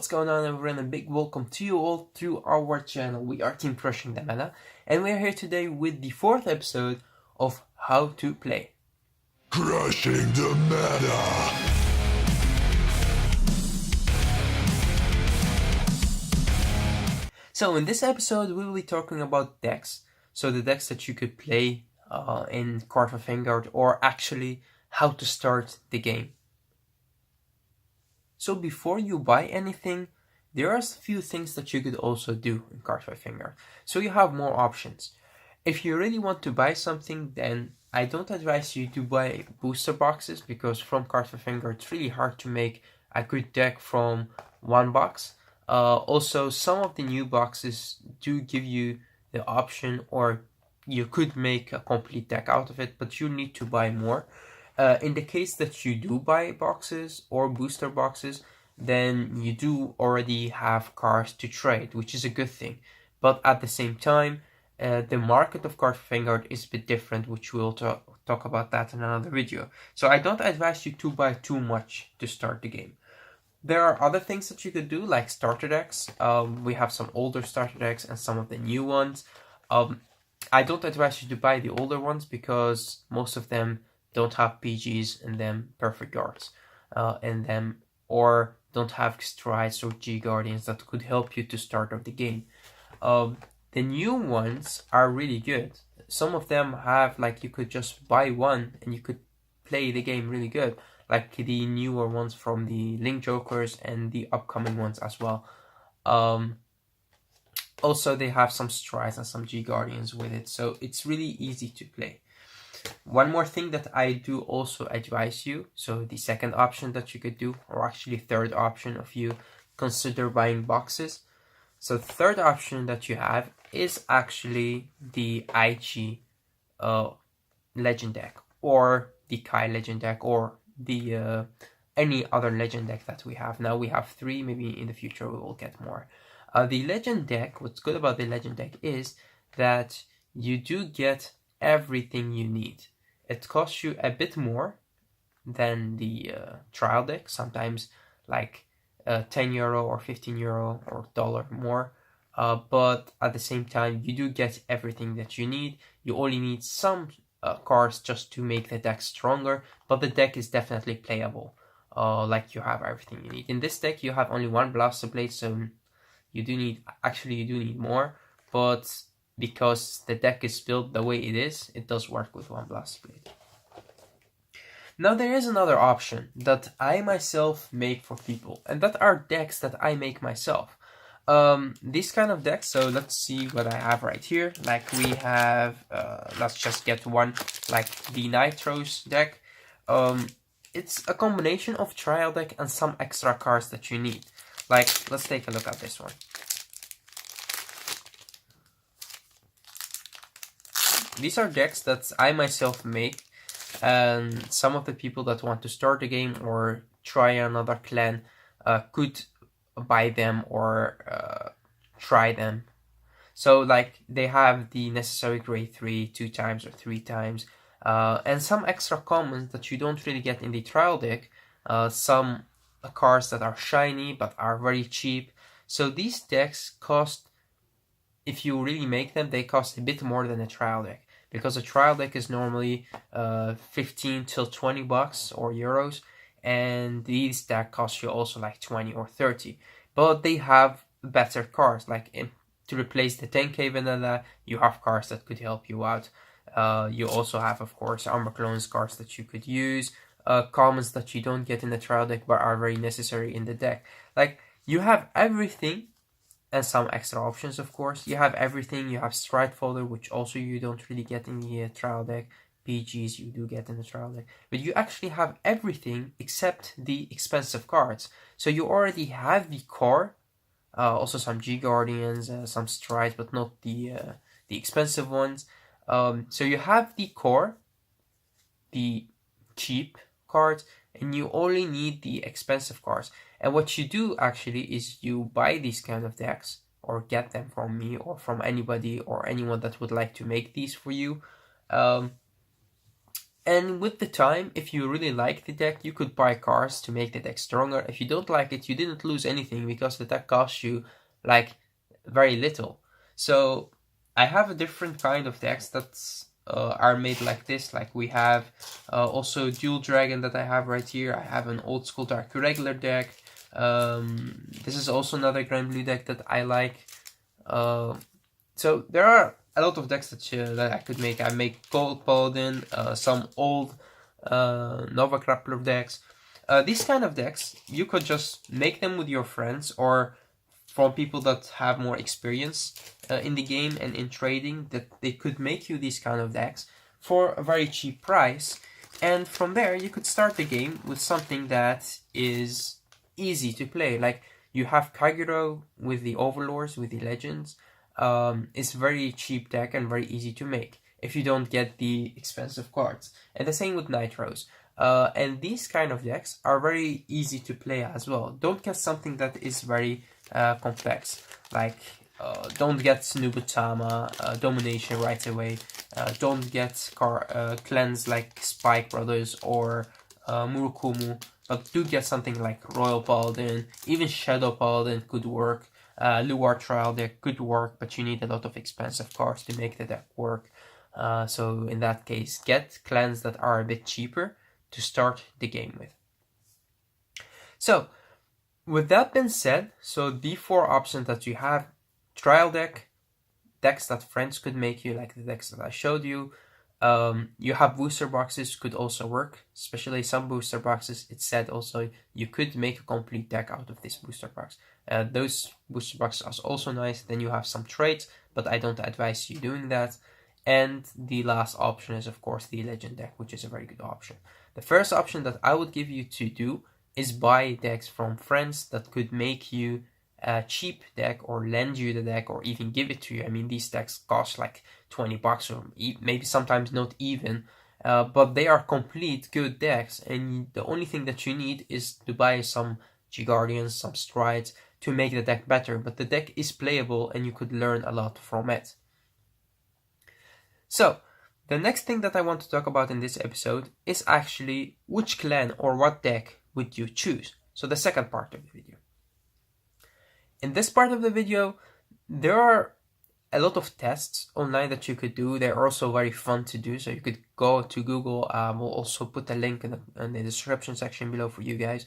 What's going on, everyone, and big welcome to you all through our channel. We are Team Crushing the Meta, and we are here today with the 4th episode of How to Play. Crushing the Meta! So in this episode, we will be talking about decks. So the decks that you could play in Cardfight Vanguard, or actually how to start the game. So before you buy anything, there are a few things that you could also do in Cardfight Vanguard. So you have more options. If you really want to buy something, then I don't advise you to buy booster boxes, because from Cardfight Vanguard it's really hard to make a good deck from one box. Also, some of the new boxes do give you the option, or you could make a complete deck out of it, but you need to buy more. In the case that you do buy boxes or booster boxes, then you do already have cards to trade, which is a good thing. But at the same time, the market of Cardfight Vanguard is a bit different, which we'll talk about that in another video. So I don't advise you to buy too much to start the game. There are other things that you could do, like starter decks. We have some older starter decks and some of the new ones. I don't advise you to buy the older ones, because most of them don't have PGs in them, perfect guards in them, or don't have strides or G Guardians that could help you to start off the game. The new ones are really good. Some of them have, like, you could just buy one and you could play the game really good, like the newer ones from the Link Jokers and the upcoming ones as well. Also, they have some strides and some G Guardians with it, so it's really easy to play. One more thing that I do also advise you, so the second option that you could do, or actually third option if you consider buying boxes. So the third option that you have is actually the IG legend deck, or the Kai legend deck, or the any other legend deck that we have. Now we have 3, maybe in the future we will get more. The legend deck, what's good about the legend deck is that you do get everything you need. It costs you a bit more than the trial deck, sometimes like €10 or €15 or dollar more, but at the same time you do get everything that you need. You only need some cards just to make the deck stronger, but the deck is definitely playable. Like, you have everything you need. In this deck you have only one Blaster Blade, so you do need more, but because the deck is built the way it is, it does work with one Blaster Blade. Now there is another option that I myself make for people, and that are decks that I make myself. These kind of decks, so let's see what I have right here. Like, we have, let's just get one, like the Nitros deck. It's a combination of trial deck and some extra cards that you need. Like, let's take a look at this one. These are decks that I myself make, and some of the people that want to start a game or try another clan could buy them or try them. So, like, they have the necessary grade 3 2 times or 3 times, and some extra commons that you don't really get in the trial deck. Some cards that are shiny but are very cheap. So these decks cost, if you really make them, they cost a bit more than a trial deck, because a trial deck is normally 15 till 20 bucks or euros, and these deck cost you also like 20 or 30. But they have better cards, like to replace the 10k vanilla, you have cards that could help you out. You also have, of course, armor clones cards that you could use, commons that you don't get in the trial deck but are very necessary in the deck. Like, you have everything, and some extra options, of course. You have everything. You have Stride Folder, which also you don't really get in the trial deck. PGs you do get in the trial deck. But you actually have everything except the expensive cards. So you already have the core, also some G Guardians, some Strides, but not the expensive ones. So you have the core, the cheap cards, and you only need the expensive cards. And what you do actually is you buy these kind of decks, or get them from me or from anybody or anyone that would like to make these for you. And with the time, if you really like the deck, you could buy cards to make the deck stronger. If you don't like it, you didn't lose anything because the deck costs you like very little. So I have a different kind of decks that are made like this. Like we have also Dual Dragon that I have right here. I have an old school Dark regular deck. This is also another Grand Blue deck that I like. So there are a lot of decks that I could make. I make Gold Paladin, some old Nova Grappler decks. These kind of decks, you could just make them with your friends or from people that have more experience in the game and in trading, that they could make you these kind of decks for a very cheap price. And from there, you could start the game with something that is easy to play. Like you have Kagero with the Overlords, with the Legends. It's very cheap deck and very easy to make if you don't get the expensive cards. And the same with Nitros. And these kind of decks are very easy to play as well. Don't get something that is very complex. Like don't get Nubutama, Domination right away. Don't get cleanse like Spike Brothers or Murukumu. But do get something like Royal Paladin. Even Shadow Paladin could work. Luar Trial deck could work, but you need a lot of expensive cards to make the deck work. So in that case, get clans that are a bit cheaper to start the game with. So with that being said, so the 4 options that you have: trial deck, decks that friends could make you, like the decks that I showed you. You have booster boxes, could also work, especially some booster boxes. It said also you could make a complete deck out of this booster box. Those booster boxes are also nice. Then you have some trades, but I don't advise you doing that. And the last option is of course the legend deck, which is a very good option. The first option that I would give you to do is buy decks from friends that could make you a cheap deck or lend you the deck or even give it to you. I mean, these decks cost like $20 or maybe sometimes not even, but they are complete good decks, and the only thing that you need is to buy some G-Guardians, some Strides to make the deck better, but the deck is playable and you could learn a lot from it. So the next thing that I want to talk about in this episode is actually which clan or what deck would you choose. So the second part of the video. In this part of the video, there are a lot of tests online that you could do. They're also very fun to do. So you could go to Google. We'll also put a link in the description section below for you guys.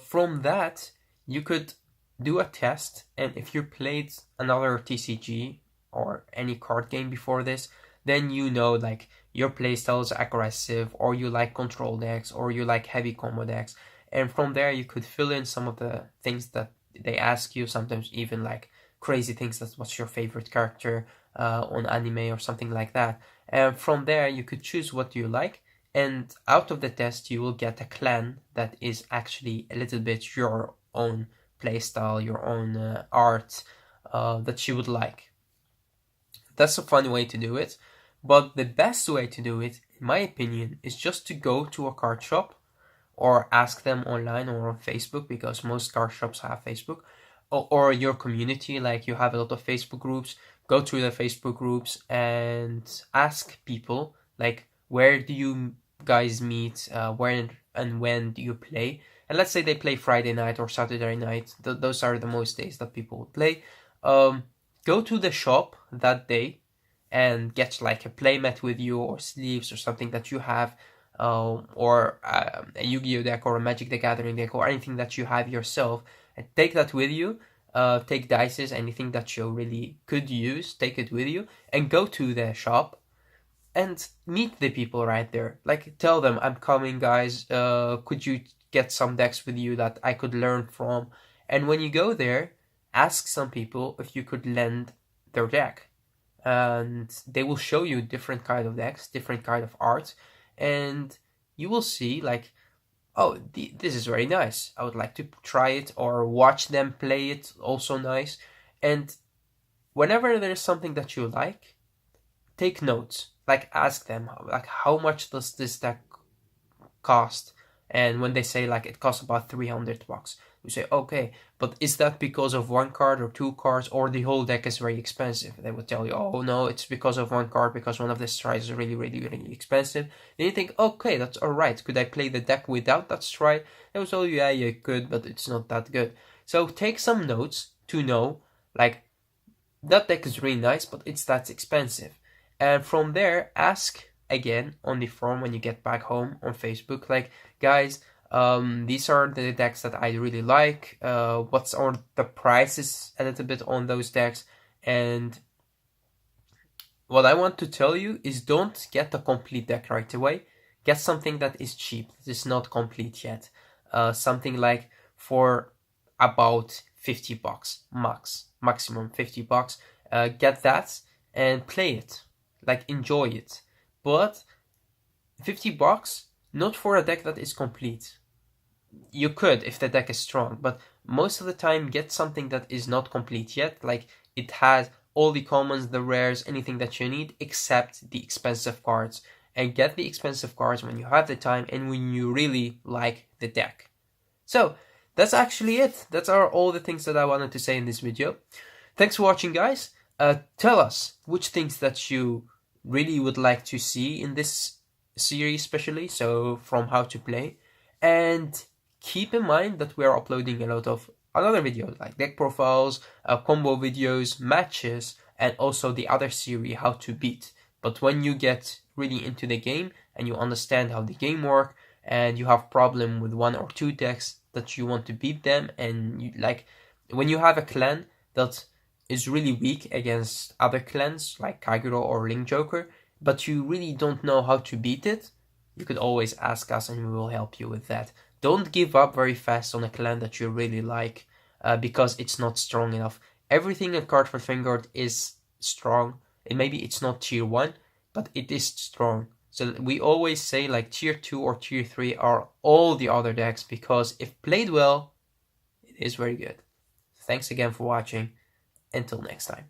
From that, you could do a test. And if you played another TCG or any card game before this, then you know like your playstyle is aggressive, or you like control decks, or you like heavy combo decks. And from there, you could fill in some of the things that they ask you, sometimes even like crazy things, that's what's your favorite character on anime or something like that. And from there you could choose what you like, and out of the test you will get a clan that is actually a little bit your own playstyle, your own art that you would like. That's a fun way to do it, but the best way to do it, in my opinion, is just to go to a card shop or ask them online or on Facebook, because most card shops have Facebook, or your community, like you have a lot of Facebook groups. Go to the Facebook groups and ask people, like, where do you guys meet, where and when do you play? And let's say they play Friday night or Saturday night. Those are the most days that people would play. Go to the shop that day and get like a playmat with you, or sleeves, or something that you have, or a Yu-Gi-Oh deck or a Magic the Gathering deck or anything that you have yourself, and take that with you. Take dices, anything that you really could use, take it with you, and go to the shop and meet the people right there. Like, tell them, I'm coming guys, could you get some decks with you that I could learn from? And when you go there, ask some people if you could lend their deck, and they will show you different kind of decks, different kind of art, and you will see like, oh, this is very nice, I would like to try it, or watch them play it, also nice. And whenever there's something that you like, take notes, like ask them, like, how much does this deck cost? And when they say like it costs about $300, You say, okay, but is that because of one card or two cards, or the whole deck is very expensive? They would tell you, oh no, it's because of one card, because one of the strides is really, really, really expensive. Then you think, okay, that's alright. Could I play the deck without that stride? They would tell you, yeah, you could, but it's not that good. So take some notes to know, like, that deck is really nice, but it's that expensive. And from there, ask again on the forum when you get back home on Facebook, like, guys, these are the decks that I really like. What's on the prices a little bit on those decks? And what I want to tell you is don't get a complete deck right away. Get something that is cheap, that is not complete yet. Something like for about $50 maximum $50. Get that and play it, like enjoy it. But $50, not for a deck that is complete. You could if the deck is strong, but most of the time get something that is not complete yet, like it has all the commons, the rares, anything that you need except the expensive cards. And get the expensive cards when you have the time and when you really like the deck. So that's actually it. That's all the things that I wanted to say in this video. Thanks for watching, guys. Tell us which things that you really would like to see in this series, especially, so from how to play. And keep in mind that we are uploading a lot of other videos like deck profiles, combo videos, matches, and also the other series, how to beat. But when you get really into the game and you understand how the game works, and you have problem with one or two decks that you want to beat them, and you, like when you have a clan that is really weak against other clans like Kagero or Link Joker, but you really don't know how to beat it, you could always ask us and we will help you with that. Don't give up very fast on a clan that you really like because it's not strong enough. Everything in Cardfight Vanguard is strong, and maybe it's not tier 1, but it is strong. So we always say like tier 2 or tier 3 are all the other decks, because if played well, it is very good. Thanks again for watching. Until next time.